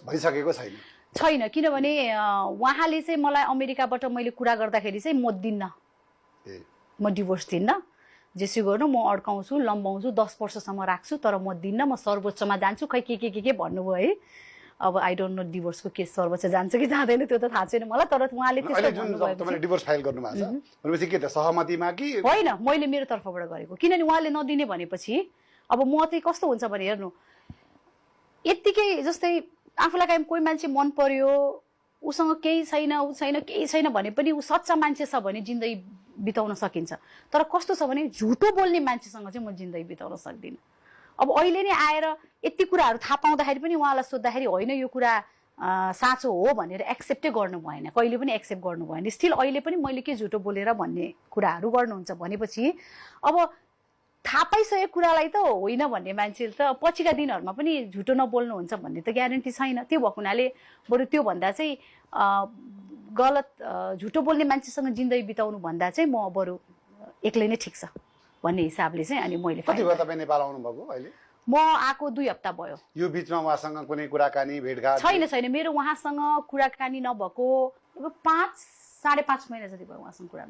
भइसकेको छैन किनभने उहाँले चाहिँ मलाई अमेरिकाबाट मैले कुरा गर्दाखेरि चाहिँ म दिन्न, म डिभोर्स दिन्न, जेसुकै गर्नु म अड्काउँछु, लम्बाउँछु, 10 वर्षसम्म राख्छु, तर म दिन्न, म सर्वोच्चमा जान्छु। खै के भन्नुभयो है। अब आई डोन्ट नो डिभोर्सको केस सर्वोच्च जान्छ कि जाँदैन त्यो त थाहा छैन मलाई, तर उहाँले त्यस्तो भन्नुभयो। तपाईले डिभोर्स फाइल गर्नु भएको छ भनेपछि के त सहमतिमा कि होइन, मैले मेरो तर्फबाट गरेको, किनभने उहाँले नदिने भनेपछि अब म चाहिँ कस्तो हुन्छ भने हेर्नु, यत्तिकै जस्तै आफूलाई काहीँ कोही मान्छे मन पर्यो, उसँग केही छैन, ऊ छैन, केही छैन भने पनि ऊ सच्चा मान्छे छ भने जिन्दगी बिताउन सकिन्छ। तर कस्तो छ भने झुटो बोल्ने मान्छेसँग चाहिँ म जिन्दगी बिताउन सक्दिनँ। अब अहिले नै आएर यति कुराहरू थाहा पाउँदाखेरि पनि उहाँलाई सोद्धाखेरि होइन यो कुरा साँचो हो भनेर एक्सेप्टै गर्नु भएन, कहिले पनि एक्सेप्ट गर्नु भएन। स्टिल अहिले पनि मैले के झुटो बोलेर भन्ने कुराहरू गर्नुहुन्छ भनेपछि अब थाहा पाइसकेको कुरालाई त होइन भन्ने मान्छेले त पछिका दिनहरूमा पनि झुटो नबोल्नुहुन्छ भन्ने त ग्यारेन्टी छैन। त्यो भएको हुनाले बरु त्योभन्दा चाहिँ गलत झुटो बोल्ने मान्छेसँग जिन्दगी बिताउनु भन्दा चाहिँ म बरु एक्लै नै ठिक छ भन्ने हिसाबले चाहिँ अनि मैले कति भयो तपाईँ नेपाल आउनु भएको अहिले? म आएको 2 हप्ता भयो। यो बिचमा उहाँसँग कुनै कुराकानी भेटघाट छैन, मेरो उहाँसँग कुराकानी नभएको 5 साढे 5 महिना जति भयो उहाँसँग कुरा